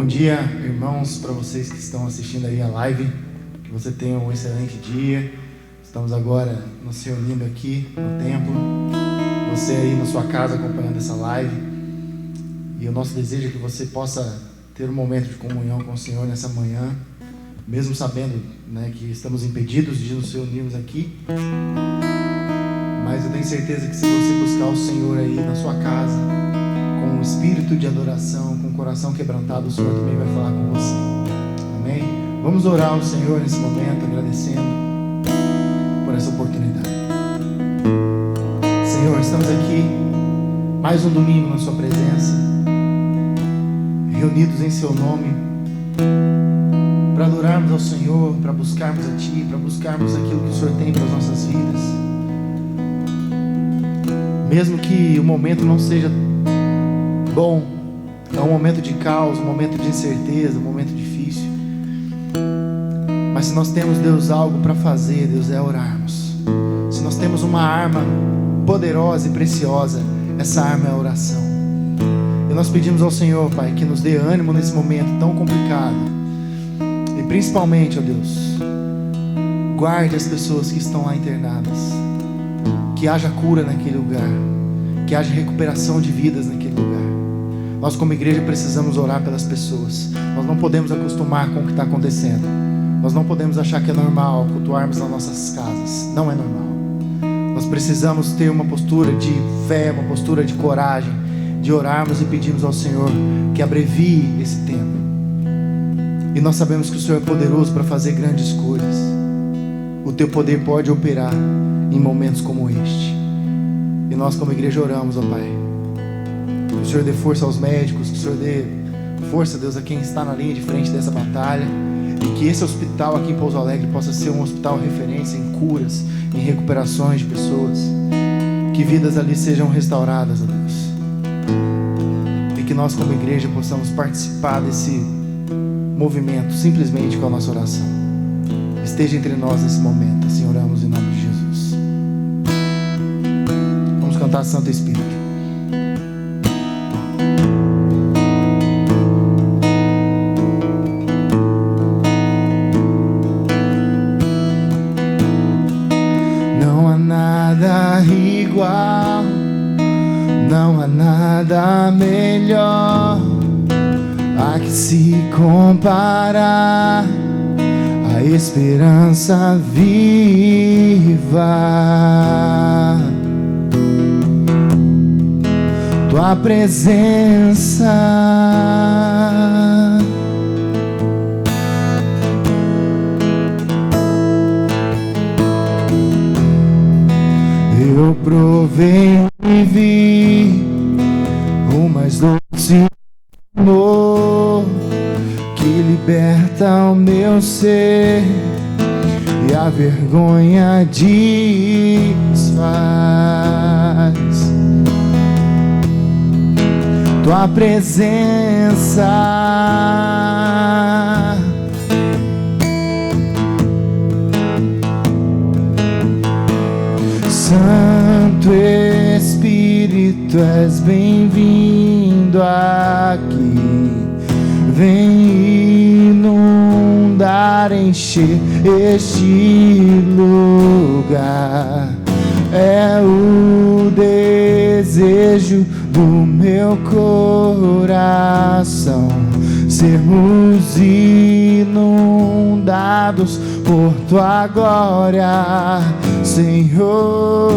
dia, irmãos, para vocês que estão assistindo aí a live. Que você tenha um excelente dia. Estamos agora nos reunindo aqui no templo. Você aí na sua casa acompanhando essa live. E o nosso desejo é que você possa ter um momento de comunhão com o Senhor nessa manhã, mesmo sabendo, né, que estamos impedidos de nos reunirmos aqui. Mas eu tenho certeza que se você buscar o Senhor aí na sua casa, com um espírito de adoração, com o coração quebrantado, o Senhor também vai falar com você. Amém? Vamos orar ao Senhor nesse momento, agradecendo por essa oportunidade. Senhor, estamos aqui mais um domingo na sua presença, reunidos em seu nome, para adorarmos ao Senhor, para buscarmos a Ti, para buscarmos aquilo que o Senhor tem para as nossas vidas. Mesmo que o momento não seja bom, é um momento de caos, um momento de incerteza, um momento difícil. Mas se nós temos, Deus, algo para fazer, Deus, é orarmos. Se nós temos uma arma poderosa e preciosa, essa arma é a oração. E nós pedimos ao Senhor, Pai, que nos dê ânimo nesse momento tão complicado. E principalmente, ó Deus, guarde as pessoas que estão lá internadas. Que haja cura naquele lugar. Que haja recuperação de vidas naquele lugar. Nós como igreja precisamos orar pelas pessoas. Nós não podemos acostumar com o que está acontecendo. Nós não podemos achar que é normal cultuarmos nas nossas casas. Não é normal. Nós precisamos ter uma postura de fé, uma postura de coragem, de orarmos e pedirmos ao Senhor que abrevie esse tempo. E nós sabemos que o Senhor é poderoso para fazer grandes coisas. O Teu poder pode operar em momentos como este. E nós como igreja oramos, ó Pai, que o Senhor dê força aos médicos, que o Senhor dê força, Deus, a quem está na linha de frente dessa batalha. E que esse hospital aqui em Pouso Alegre possa ser um hospital referência em curas, em recuperações de pessoas. Que vidas ali sejam restauradas, ó Deus. E que nós como igreja possamos participar desse movimento simplesmente com a nossa oração. Esteja entre nós nesse momento. Assim oramos em nome de Jesus. Vamos cantar Santo Espírito. Não há nada igual, não há nada melhor a que se comparar. A esperança viva, Tua presença, eu provei e vi o mais doce amor que liberta o meu ser e a vergonha desfaz. Tua presença, Santo Espírito, és bem-vindo aqui. Vem inundar, encher este lugar. É o desejo do meu coração sermos inundados por Tua glória, Senhor.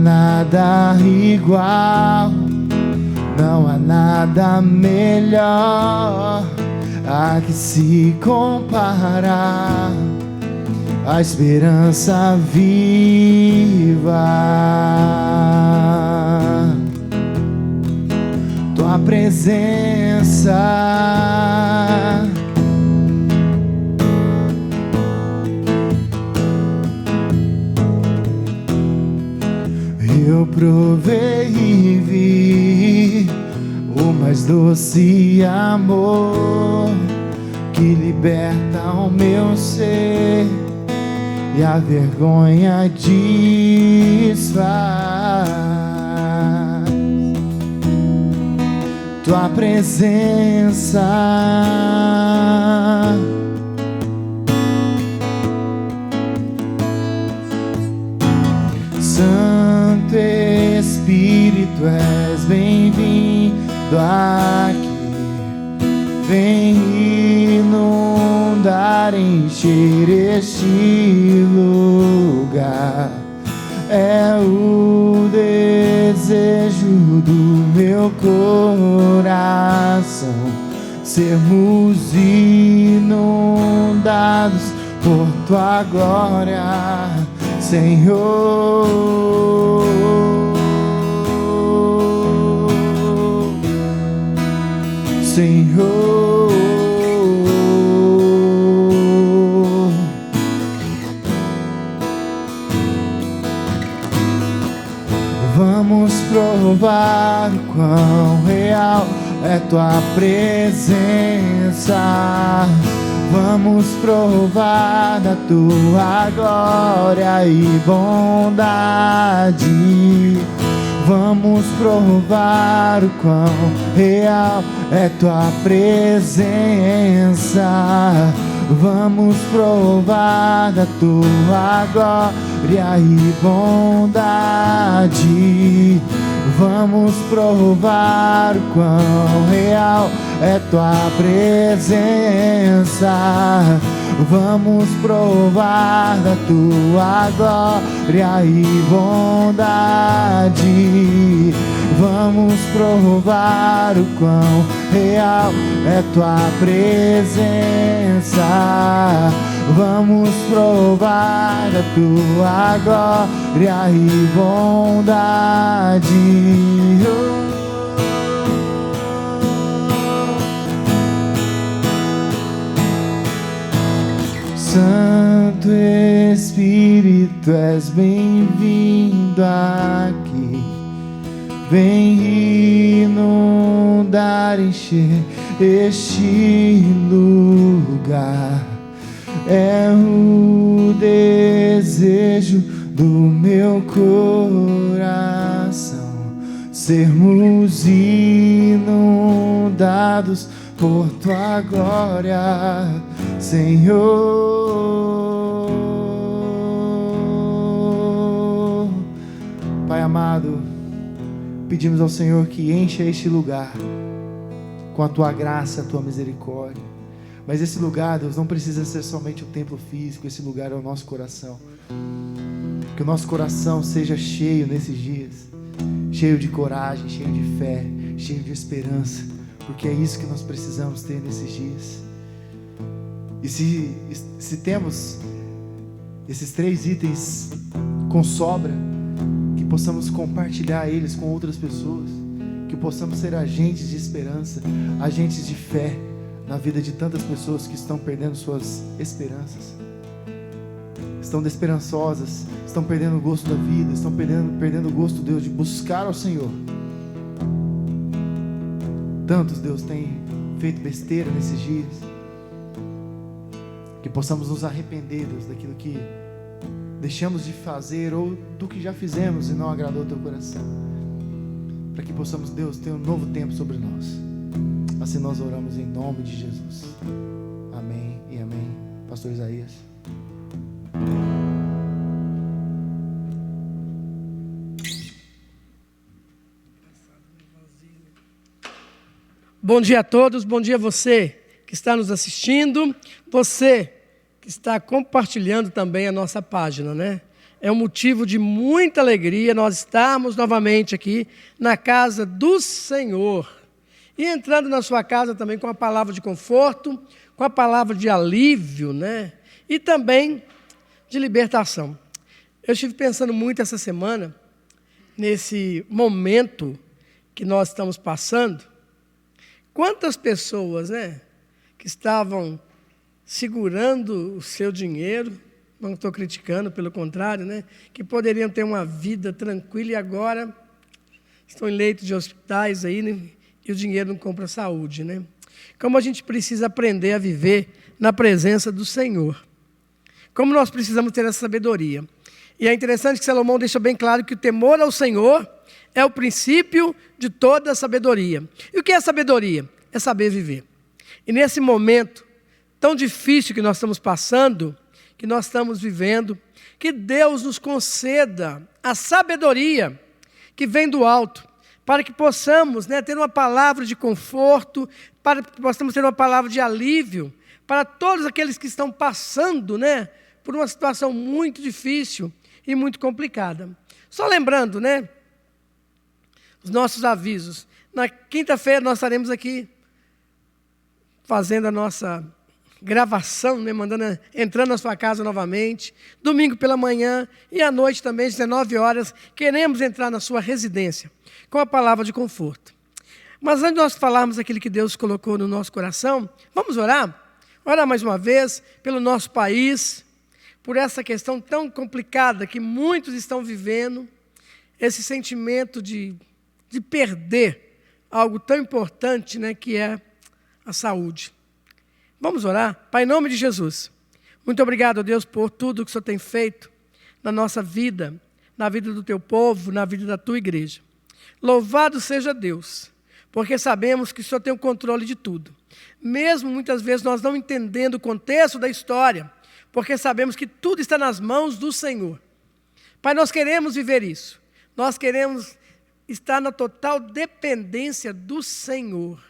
Nada igual, não há nada melhor a que se comparar. A esperança viva, Tua presença, eu provei e vi o mais doce amor que liberta o meu ser e a vergonha desfaz. Tua presença, Santo Espírito, és bem-vindo aqui. Vem inundar, encher este lugar. É o desejo do meu coração sermos inundados por tua glória, Senhor. Senhor, vamos provar o quão real é tua presença. Vamos provar da tua glória e bondade. Vamos provar o quão real é tua presença. Vamos provar da tua glória e bondade. Vamos provar o quão real é tua presença. Vamos provar da tua glória e bondade. Vamos provar o quão real é tua presença. Vamos provar da tua glória e bondade. Santo Espírito, és bem-vindo aqui. Vem inundar, encher este lugar. É o desejo do meu coração sermos inundados por tua glória, Senhor. Pai amado, pedimos ao Senhor que encha este lugar com a tua graça, a tua misericórdia. Mas esse lugar, Deus, não precisa ser somente o templo físico. Esse lugar é o nosso coração. Que o nosso coração seja cheio nesses dias, cheio de coragem, cheio de fé, cheio de esperança, porque é isso que nós precisamos ter nesses dias. E se temos esses 3 itens com sobra, que possamos compartilhar eles com outras pessoas, que possamos ser agentes de esperança, agentes de fé na vida de tantas pessoas que estão perdendo suas esperanças, estão desesperançosas, estão perdendo o gosto da vida, estão perdendo o gosto, Deus, de buscar ao Senhor. Tantos, Deus, têm feito besteira nesses dias. Que possamos nos arrepender, Deus, daquilo que deixamos de fazer ou do que já fizemos e não agradou o teu coração, para que possamos, Deus, ter um novo tempo sobre nós. Assim nós oramos em nome de Jesus. Amém e amém. Pastor Isaías. Bom dia a todos, bom dia a você que está nos assistindo, você que está compartilhando também a nossa página, né? É um motivo de muita alegria nós estarmos novamente aqui na casa do Senhor. E entrando na sua casa também com a palavra de conforto, com a palavra de alívio, né? E também de libertação. Eu estive pensando muito essa semana, nesse momento que nós estamos passando, quantas pessoas, né, que estavam segurando o seu dinheiro, não estou criticando, pelo contrário, né, que poderiam ter uma vida tranquila e agora estão em leitos de hospitais aí, né, e o dinheiro não compra saúde, né? Como a gente precisa aprender a viver na presença do Senhor. Como nós precisamos ter essa sabedoria. E é interessante que Salomão deixa bem claro que o temor ao Senhor é o princípio de toda a sabedoria. E o que é sabedoria? É saber viver. E nesse momento tão difícil que nós estamos passando, que nós estamos vivendo, que Deus nos conceda a sabedoria que vem do alto, para que possamos, ter uma palavra de conforto, para que possamos ter uma palavra de alívio para todos aqueles que estão passando, por uma situação muito difícil e muito complicada. Só lembrando, os nossos avisos. Na quinta-feira nós estaremos aqui fazendo a nossa gravação, entrando na sua casa novamente. Domingo pela manhã e à noite também, às 19 horas, queremos entrar na sua residência com a palavra de conforto. Mas antes de nós falarmos aquilo que Deus colocou no nosso coração, vamos orar? Orar mais uma vez pelo nosso país, por essa questão tão complicada que muitos estão vivendo, esse sentimento de perder algo tão importante, que é a saúde. Vamos orar? Pai, em nome de Jesus, muito obrigado, Deus, por tudo que o Senhor tem feito na nossa vida, na vida do teu povo, na vida da tua igreja. Louvado seja Deus, porque sabemos que o Senhor tem o controle de tudo. Mesmo muitas vezes nós não entendendo o contexto da história, porque sabemos que tudo está nas mãos do Senhor. Pai, nós queremos viver isso. Nós queremos estar na total dependência do Senhor.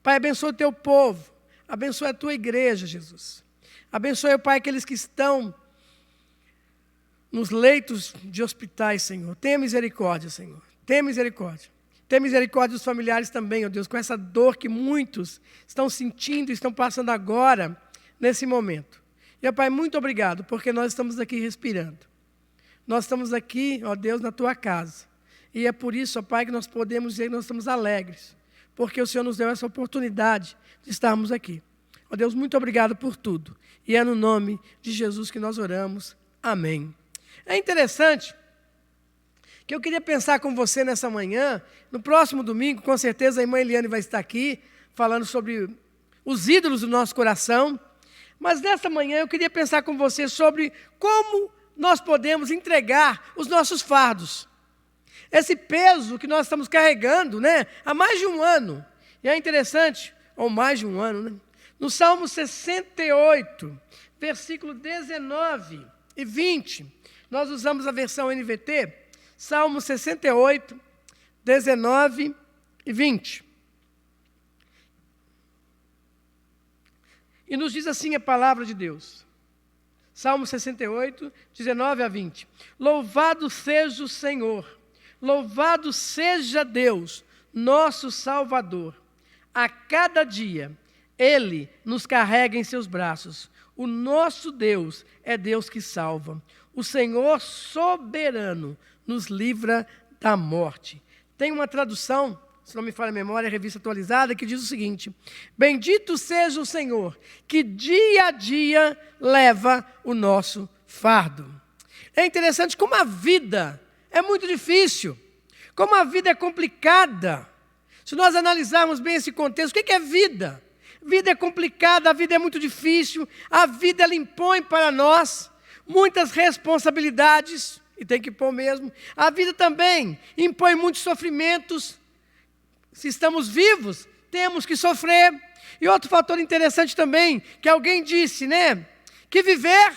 Pai, abençoa o teu povo. Abençoa a tua igreja, Jesus. Abençoa, Pai, aqueles que estão nos leitos de hospitais, Senhor. Tenha misericórdia, Senhor. Tenha misericórdia. Tenha misericórdia dos familiares também, ó Deus, com essa dor que muitos estão sentindo e estão passando agora, nesse momento. E, ó Pai, muito obrigado, porque nós estamos aqui respirando. Nós estamos aqui, ó Deus, na tua casa. E é por isso, ó Pai, que nós podemos dizer que nós estamos alegres, porque o Senhor nos deu essa oportunidade de estarmos aqui. Ó Deus, muito obrigado por tudo. E é no nome de Jesus que nós oramos. Amém. É interessante que eu queria pensar com você nessa manhã. No próximo domingo, com certeza, a irmã Eliane vai estar aqui, falando sobre os ídolos do nosso coração. Mas nessa manhã eu queria pensar com você sobre como nós podemos entregar os nossos fardos. Esse peso que nós estamos carregando, há mais de um ano. E é interessante, ou mais de um ano, no Salmo 68, versículo 19 e 20, nós usamos a versão NVT, Salmo 68, 19 e 20. E nos diz assim a palavra de Deus. Salmo 68, 19 a 20. Louvado seja o Senhor, louvado seja Deus, nosso Salvador. A cada dia, Ele nos carrega em seus braços. O nosso Deus é Deus que salva. O Senhor soberano nos livra da morte. Tem uma tradução, se não me falha a memória, a revista atualizada, que diz o seguinte: bendito seja o Senhor, que dia a dia leva o nosso fardo. É interessante como a vida é muito difícil, como a vida é complicada. Se nós analisarmos bem esse contexto, o que é vida? Vida é complicada, a vida é muito difícil, a vida ela impõe para nós muitas responsabilidades, e tem que pôr mesmo. A vida também impõe muitos sofrimentos. Se estamos vivos, temos que sofrer. E outro fator interessante também, que alguém disse, que viver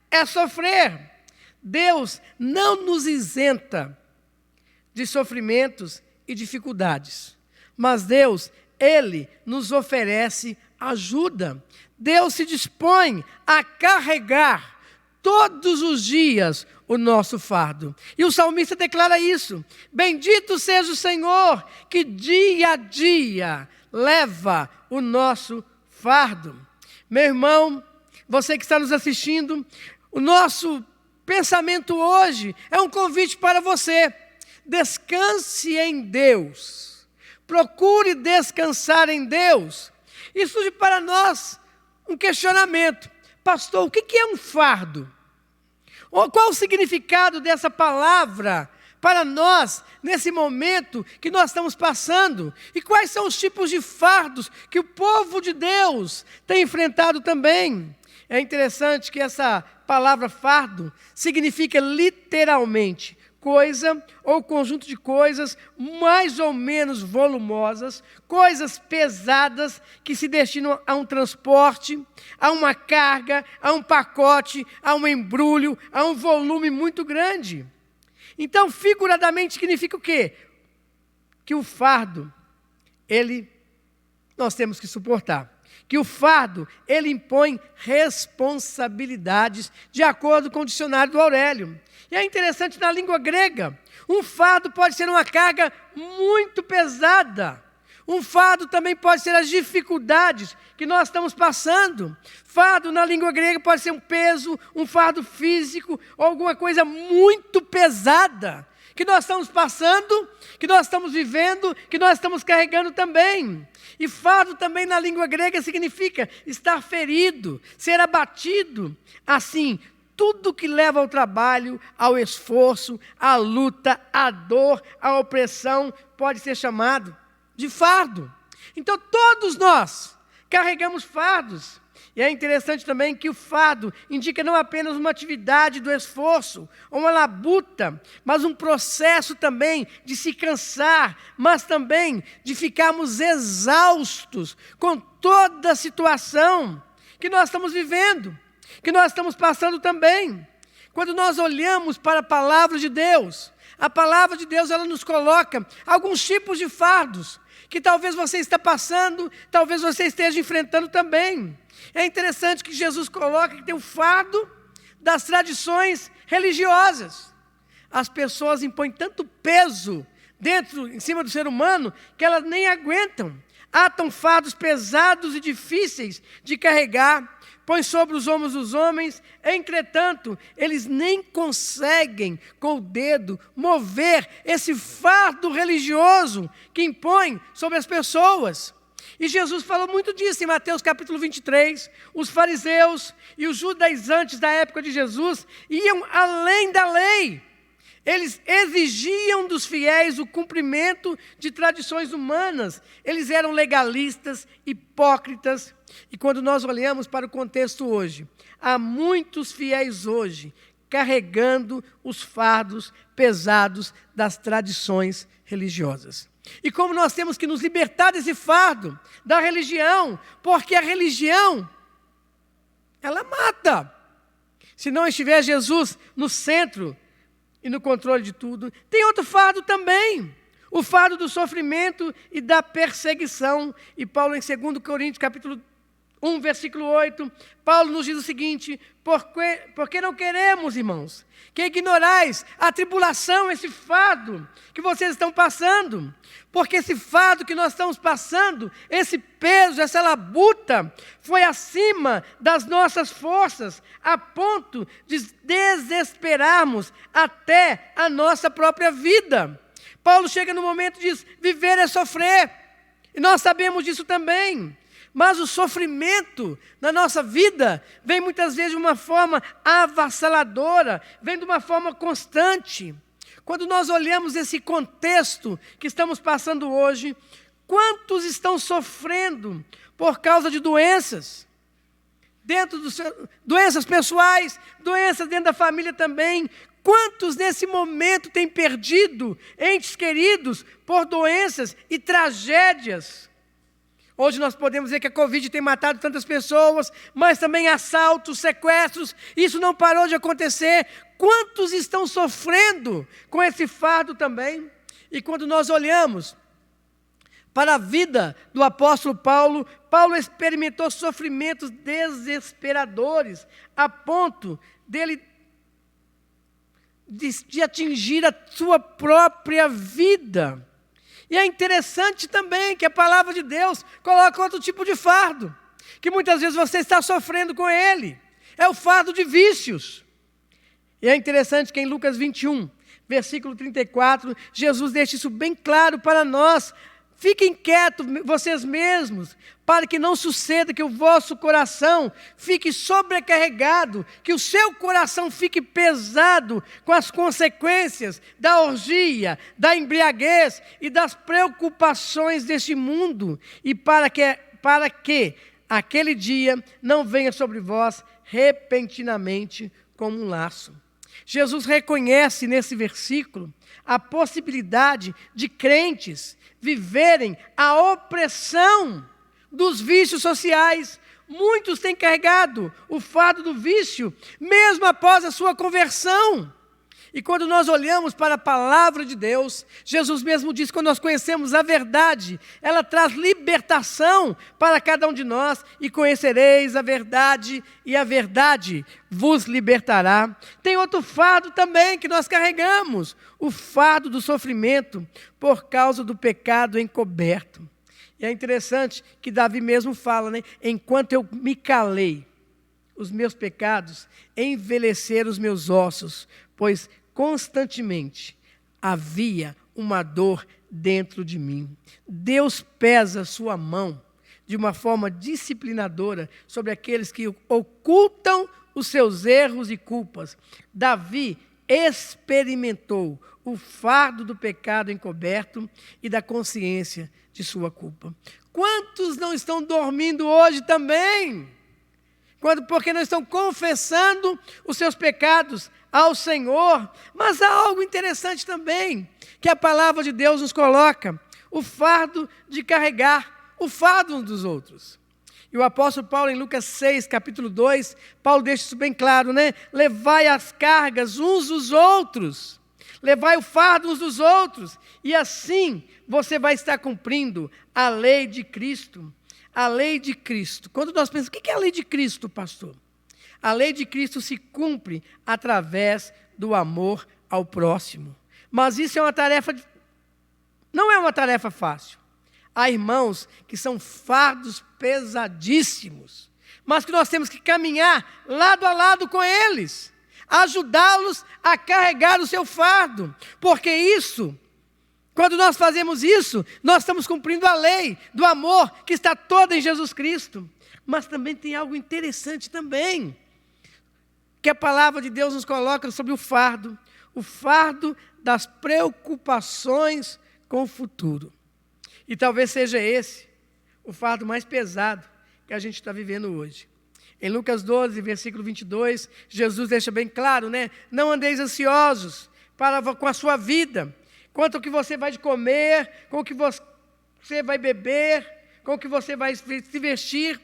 é sofrer. Deus não nos isenta de sofrimentos e dificuldades, mas Deus, Ele nos oferece ajuda. Deus se dispõe a carregar todos os dias o nosso fardo. E o salmista declara isso: bendito seja o Senhor, que dia a dia leva o nosso fardo. Meu irmão, você que está nos assistindo, o nosso pensamento hoje é um convite para você. Descanse em Deus. Procure descansar em Deus. E surge para nós um questionamento: pastor, o que é um fardo? Qual o significado dessa palavra para nós nesse momento que nós estamos passando? E quais são os tipos de fardos que o povo de Deus tem enfrentado também? É interessante que essa palavra fardo significa literalmente coisa ou conjunto de coisas mais ou menos volumosas, coisas pesadas que se destinam a um transporte, a uma carga, a um pacote, a um embrulho, a um volume muito grande. Então, figuradamente, significa o quê? Que o fardo, nós temos que suportar. Que o fardo, ele impõe responsabilidades, de acordo com o dicionário do Aurélio. E é interessante, na língua grega, um fardo pode ser uma carga muito pesada. Um fardo também pode ser as dificuldades que nós estamos passando. Fardo, na língua grega, pode ser um peso, um fardo físico, ou alguma coisa muito pesada que nós estamos passando, que nós estamos vivendo, que nós estamos carregando também. E fardo também na língua grega significa estar ferido, ser abatido. Assim, tudo que leva ao trabalho, ao esforço, à luta, à dor, à opressão, pode ser chamado de fardo. Então todos nós carregamos fardos. E é interessante também que o fardo indica não apenas uma atividade do esforço, ou uma labuta, mas um processo também de se cansar, mas também de ficarmos exaustos com toda a situação que nós estamos vivendo, que nós estamos passando também. Quando nós olhamos para a palavra de Deus, a palavra de Deus ela nos coloca alguns tipos de fardos, que talvez você está passando, talvez você esteja enfrentando também. É interessante que Jesus coloca que tem o fardo das tradições religiosas. As pessoas impõem tanto peso em cima do ser humano, que elas nem aguentam. Atam fardos pesados e difíceis de carregar, põem sobre os ombros dos homens, entretanto, eles nem conseguem com o dedo mover esse fardo religioso que impõe sobre as pessoas. E Jesus falou muito disso em Mateus capítulo 23. Os fariseus e os judaizantes da época de Jesus iam além da lei. Eles exigiam dos fiéis o cumprimento de tradições humanas. Eles eram legalistas, hipócritas. E quando nós olhamos para o contexto hoje, há muitos fiéis hoje carregando os fardos pesados das tradições religiosas. E como nós temos que nos libertar desse fardo da religião, porque a religião, ela mata. Se não estiver Jesus no centro e no controle de tudo. Tem outro fardo também, o fardo do sofrimento e da perseguição. E Paulo, em 2 Coríntios, capítulo 1, versículo 8, Paulo nos diz o seguinte: porque não queremos, irmãos, que ignorais a tribulação, esse fardo que vocês estão passando, porque esse fardo que nós estamos passando, esse peso, essa labuta, foi acima das nossas forças, a ponto de desesperarmos até a nossa própria vida. Paulo chega no momento e diz: viver é sofrer, e nós sabemos disso também. Mas o sofrimento na nossa vida vem muitas vezes de uma forma avassaladora, vem de uma forma constante. Quando nós olhamos esse contexto que estamos passando hoje, quantos estão sofrendo por causa de doenças? Doenças pessoais, doenças dentro da família também. Quantos nesse momento têm perdido entes queridos por doenças e tragédias? Hoje nós podemos dizer que a Covid tem matado tantas pessoas, mas também assaltos, sequestros, isso não parou de acontecer. Quantos estão sofrendo com esse fardo também? E quando nós olhamos para a vida do apóstolo Paulo, Paulo experimentou sofrimentos desesperadores, a ponto de atingir a sua própria vida. E é interessante também que a palavra de Deus coloca outro tipo de fardo, que muitas vezes você está sofrendo com ele. É o fardo de vícios. E é interessante que em Lucas 21, versículo 34, Jesus deixa isso bem claro para nós, Fiquem quietos vocês mesmos, para que não suceda que o vosso coração fique sobrecarregado, que o seu coração fique pesado com as consequências da orgia, da embriaguez e das preocupações deste mundo, e para que aquele dia não venha sobre vós repentinamente como um laço. Jesus reconhece nesse versículo a possibilidade de crentes viverem a opressão dos vícios sociais. Muitos têm carregado o fardo do vício, mesmo após a sua conversão. E quando nós olhamos para a palavra de Deus, Jesus mesmo diz, quando nós conhecemos a verdade, ela traz libertação para cada um de nós, e conhecereis a verdade, e a verdade vos libertará. Tem outro fardo também que nós carregamos, o fardo do sofrimento por causa do pecado encoberto. E é interessante que Davi mesmo fala, né? Enquanto eu me calei, os meus pecados envelheceram os meus ossos, pois constantemente havia uma dor dentro de mim. Deus pesa a sua mão de uma forma disciplinadora sobre aqueles que ocultam os seus erros e culpas. Davi experimentou o fardo do pecado encoberto e da consciência de sua culpa. Quantos não estão dormindo hoje também? Porque não estão confessando os seus pecados ao Senhor. Mas há algo interessante também, que a palavra de Deus nos coloca, o fardo de carregar o fardo uns dos outros. E o apóstolo Paulo, em Lucas 6, capítulo 2, Paulo deixa isso bem claro, né? Levai as cargas uns dos outros, levai o fardo uns dos outros, e assim você vai estar cumprindo a lei de Cristo. A lei de Cristo. Quando nós pensamos, o que é a lei de Cristo, pastor? A lei de Cristo se cumpre através do amor ao próximo. Mas isso é uma tarefa, não é uma tarefa fácil. Há irmãos que são fardos pesadíssimos, mas que nós temos que caminhar lado a lado com eles, ajudá-los a carregar o seu fardo, porque isso, quando nós fazemos isso, nós estamos cumprindo a lei do amor que está toda em Jesus Cristo. Mas também tem algo interessante também, que a palavra de Deus nos coloca sobre o fardo das preocupações com o futuro. E talvez seja esse o fardo mais pesado que a gente está vivendo hoje. Em Lucas 12, versículo 22, Jesus deixa bem claro, né? Não andeis ansiosos com a sua vida, quanto ao que você vai comer, com o que você vai beber, com o que você vai se vestir.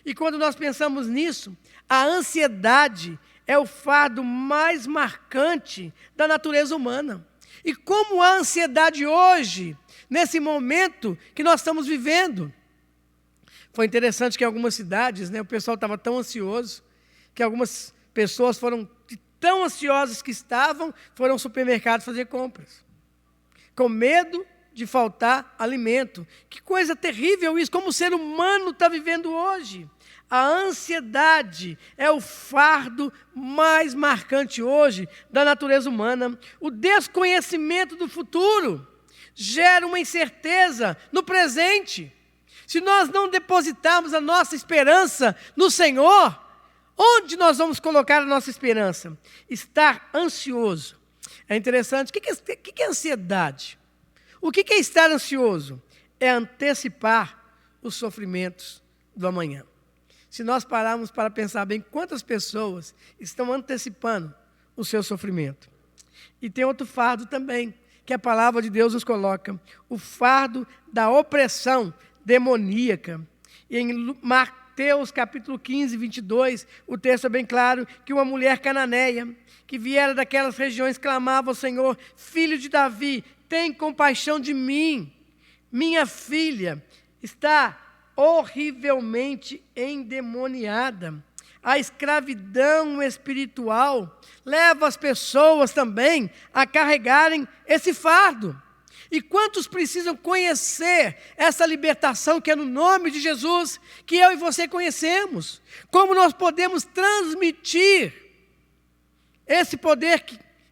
E quando nós pensamos nisso, a ansiedade é o fardo mais marcante da natureza humana. E como a ansiedade hoje, nesse momento que nós estamos vivendo. Foi interessante que em algumas cidades, né, o pessoal estava tão ansioso, que algumas pessoas tão ansiosas que estavam, foram ao supermercado fazer compras, com medo de faltar alimento. Que coisa terrível isso, como o ser humano está vivendo hoje. A ansiedade é o fardo mais marcante hoje da natureza humana. O desconhecimento do futuro gera uma incerteza no presente. Se nós não depositarmos a nossa esperança no Senhor, onde nós vamos colocar a nossa esperança? Estar ansioso. É interessante. O que é ansiedade? O que é estar ansioso? É antecipar os sofrimentos do amanhã. Se nós pararmos para pensar bem, quantas pessoas estão antecipando o seu sofrimento? E tem outro fardo também, que a palavra de Deus nos coloca, o fardo da opressão demoníaca. E em Mateus capítulo 15, 22, o texto é bem claro, que uma mulher cananeia, que viera daquelas regiões, clamava ao Senhor: Filho de Davi, tem compaixão de mim, minha filha está horrivelmente endemoniada. A escravidão espiritual leva as pessoas também a carregarem esse fardo. E quantos precisam conhecer essa libertação que é no nome de Jesus, que eu e você conhecemos? Como nós podemos transmitir esse poder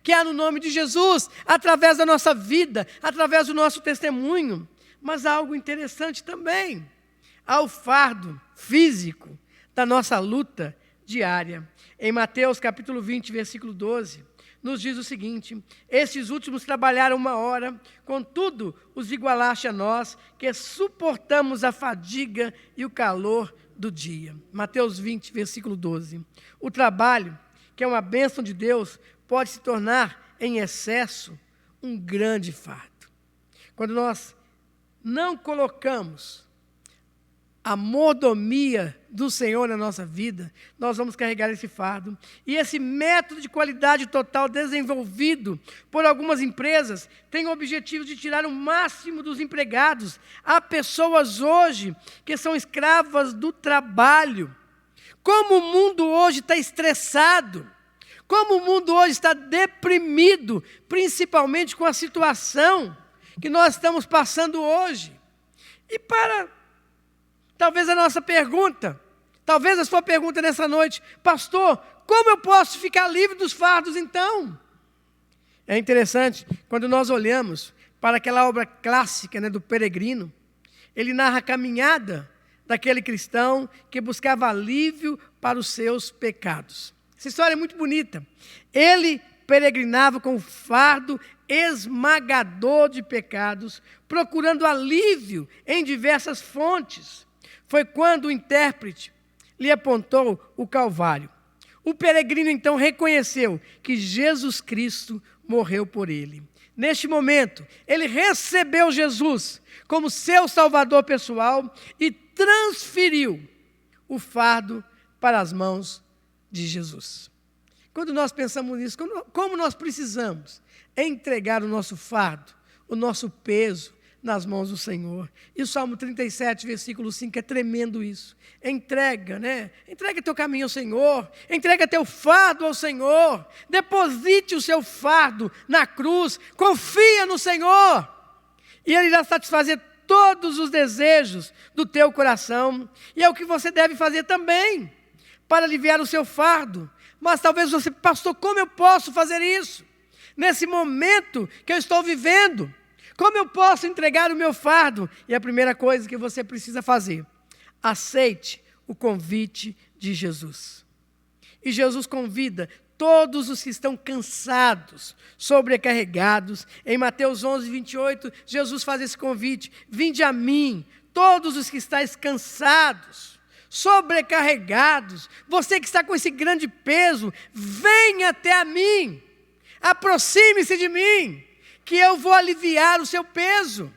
que há no nome de Jesus, através da nossa vida, através do nosso testemunho. Mas há algo interessante também. Há o fardo físico da nossa luta diária. Em Mateus capítulo 20, versículo 12, nos diz o seguinte: estes últimos trabalharam 1 hora, contudo os igualaste a nós, que suportamos a fadiga e o calor do dia. Mateus 20, versículo 12. O trabalho, que é uma bênção de Deus, pode se tornar, em excesso, um grande fardo. Quando nós não colocamos a mordomia do Senhor na nossa vida, nós vamos carregar esse fardo. E esse método de qualidade total desenvolvido por algumas empresas tem o objetivo de tirar o máximo dos empregados. Há pessoas hoje que são escravas do trabalho. Como o mundo hoje está estressado, como o mundo hoje está deprimido, principalmente com a situação que nós estamos passando hoje. E talvez a nossa pergunta, talvez a sua pergunta nessa noite: pastor, como eu posso ficar livre dos fardos então? É interessante, quando nós olhamos para aquela obra clássica, do Peregrino, ele narra a caminhada daquele cristão que buscava alívio para os seus pecados. Essa história é muito bonita. Ele peregrinava com o fardo esmagador de pecados, procurando alívio em diversas fontes. Foi quando o intérprete lhe apontou o Calvário. O peregrino então reconheceu que Jesus Cristo morreu por ele. Neste momento, ele recebeu Jesus como seu salvador pessoal e transferiu o fardo para as mãos de Jesus. Quando nós pensamos nisso, como nós precisamos entregar o nosso fardo, o nosso peso nas mãos do Senhor. E o Salmo 37, versículo 5, é tremendo isso. Entrega, Entrega teu caminho ao Senhor, entrega teu fardo ao Senhor, deposite o seu fardo na cruz, confia no Senhor, e Ele irá satisfazer todos os desejos do teu coração. E é o que você deve fazer também, para aliviar o seu fardo. Mas talvez você: pastor, como eu posso fazer isso? Nesse momento que eu estou vivendo, como eu posso entregar o meu fardo? E a primeira coisa que você precisa fazer: aceite o convite de Jesus. E Jesus convida todos os que estão cansados, sobrecarregados. Em Mateus 11, 28, Jesus faz esse convite: vinde a mim, todos os que estáis cansados, sobrecarregados, você que está com esse grande peso, venha até a mim, aproxime-se de mim, que eu vou aliviar o seu peso.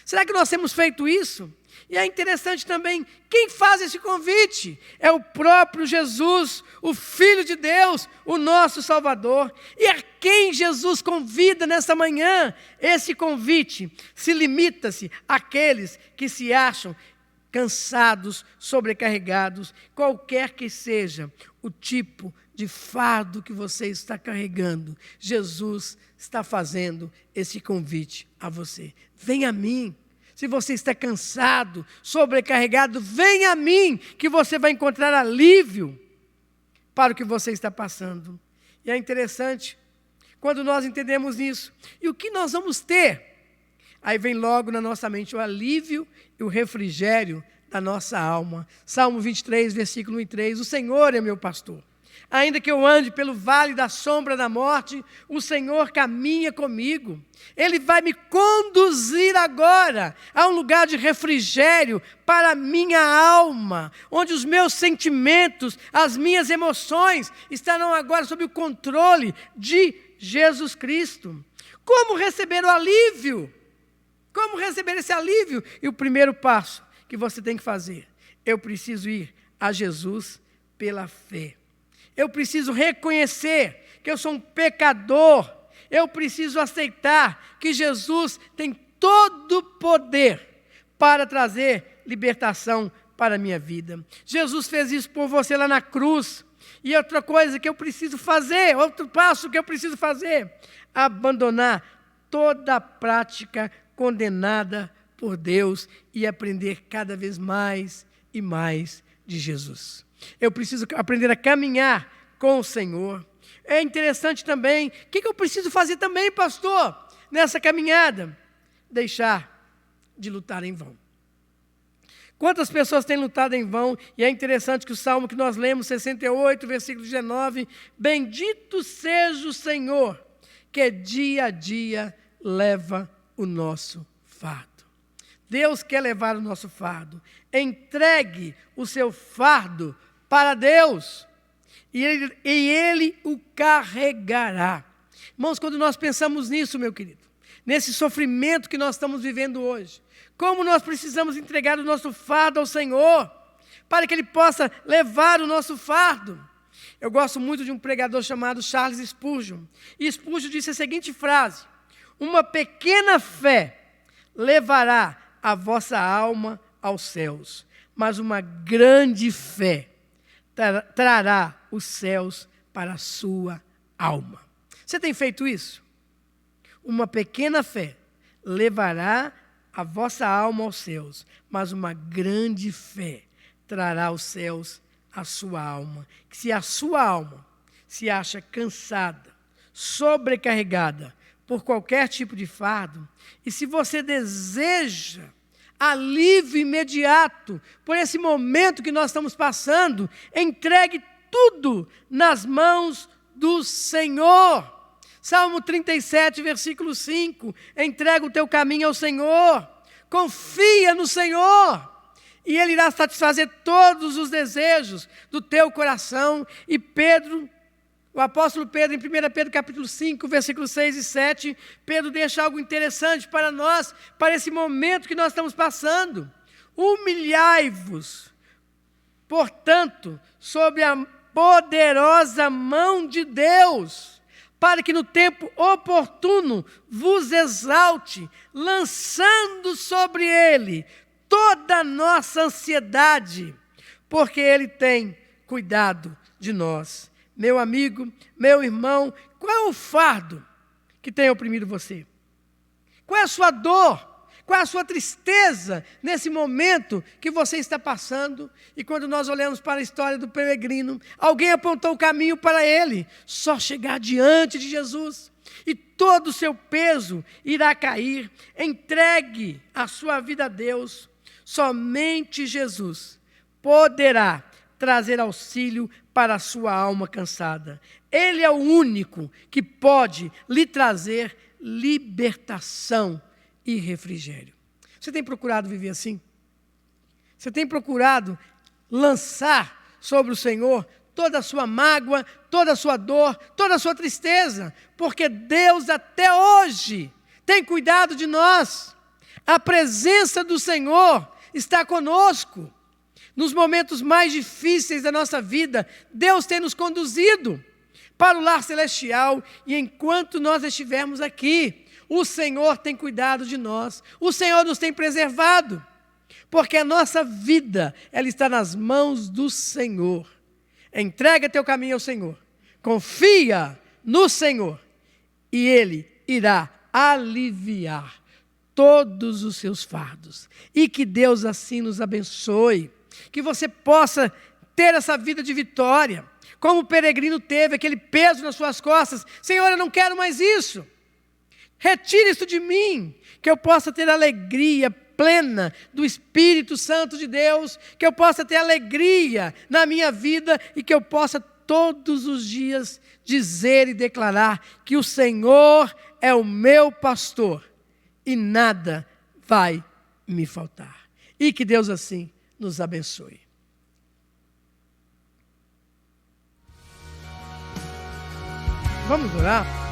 Será que nós temos feito isso? E é interessante também, quem faz esse convite é o próprio Jesus, o Filho de Deus, o nosso Salvador. E a quem Jesus convida nessa manhã? Esse convite se limita-se àqueles que se acham cansados, sobrecarregados, qualquer que seja o tipo de fardo que você está carregando. Jesus está fazendo esse convite a você: venha a mim. Se você está cansado, sobrecarregado, venha a mim, que você vai encontrar alívio para o que você está passando. E é interessante, quando nós entendemos isso, e o que nós vamos ter? Aí vem logo na nossa mente o alívio e o refrigério da nossa alma. Salmo 23, versículo 1 e 3, o Senhor é meu pastor. Ainda que eu ande pelo vale da sombra da morte, o Senhor caminha comigo. Ele vai me conduzir agora a um lugar de refrigério para a minha alma, onde os meus sentimentos, as minhas emoções estarão agora sob o controle de Jesus Cristo. Como receber o alívio? Como receber esse alívio? E o primeiro passo que você tem que fazer: eu preciso ir a Jesus pela fé. Eu preciso reconhecer que eu sou um pecador. Eu preciso aceitar que Jesus tem todo o poder para trazer libertação para a minha vida. Jesus fez isso por você lá na cruz. E outra coisa que eu preciso fazer, outro passo que eu preciso fazer: abandonar toda a prática condenada por Deus e aprender cada vez mais e mais de Jesus. Eu preciso aprender a caminhar com o Senhor. É interessante também, o que eu preciso fazer também, pastor, nessa caminhada? Deixar de lutar em vão. Quantas pessoas têm lutado em vão? E é interessante que o salmo que nós lemos, 68, versículo 19, bendito seja o Senhor, que dia a dia leva o nosso fardo. Deus quer levar o nosso fardo. Entregue o seu fardo para Deus, e Ele o carregará. Irmãos, quando nós pensamos nisso, meu querido, nesse sofrimento que nós estamos vivendo hoje, como nós precisamos entregar o nosso fardo ao Senhor, para que Ele possa levar o nosso fardo. Eu gosto muito de um pregador chamado Charles Spurgeon. E Spurgeon disse a seguinte frase: uma pequena fé levará a vossa alma aos céus, mas uma grande fé trará os céus para a sua alma. Você tem feito isso? Uma pequena fé levará a vossa alma aos céus, mas uma grande fé trará aos céus a sua alma. Se a sua alma se acha cansada, sobrecarregada por qualquer tipo de fardo, e se você deseja alívio imediato por esse momento que nós estamos passando, entregue tudo nas mãos do Senhor. Salmo 37, versículo 5, entrega o teu caminho ao Senhor, confia no Senhor, e Ele irá satisfazer todos os desejos do teu coração. E Pedro, o apóstolo Pedro, em 1 Pedro capítulo 5, versículos 6 e 7, Pedro deixa algo interessante para nós, para esse momento que nós estamos passando. Humilhai-vos, portanto, sob a poderosa mão de Deus, para que no tempo oportuno vos exalte, lançando sobre Ele toda a nossa ansiedade, porque Ele tem cuidado de nós. Meu amigo, meu irmão, qual é o fardo que tem oprimido você? Qual é a sua dor? Qual é a sua tristeza nesse momento que você está passando? E quando nós olhamos para a história do peregrino, alguém apontou o caminho para ele, só chegar diante de Jesus, e todo o seu peso irá cair. Entregue a sua vida a Deus. Somente Jesus poderá trazer auxílio para a sua alma cansada. Ele é o único que pode lhe trazer libertação e refrigério. Você tem procurado viver assim? Você tem procurado lançar sobre o Senhor toda a sua mágoa, toda a sua dor, toda a sua tristeza? Porque Deus até hoje tem cuidado de nós. A presença do Senhor está conosco. Nos momentos mais difíceis da nossa vida, Deus tem nos conduzido para o lar celestial, e enquanto nós estivermos aqui, o Senhor tem cuidado de nós, o Senhor nos tem preservado, porque a nossa vida, ela está nas mãos do Senhor. Entrega teu caminho ao Senhor, confia no Senhor, e Ele irá aliviar todos os seus fardos. E que Deus assim nos abençoe, que você possa ter essa vida de vitória, como o peregrino teve, aquele peso nas suas costas. Senhor, eu não quero mais isso. Retire isso de mim, que eu possa ter alegria plena do Espírito Santo de Deus, que eu possa ter alegria na minha vida e que eu possa todos os dias dizer e declarar que o Senhor é o meu pastor e nada vai me faltar. E que Deus assim nos abençoe. Vamos orar?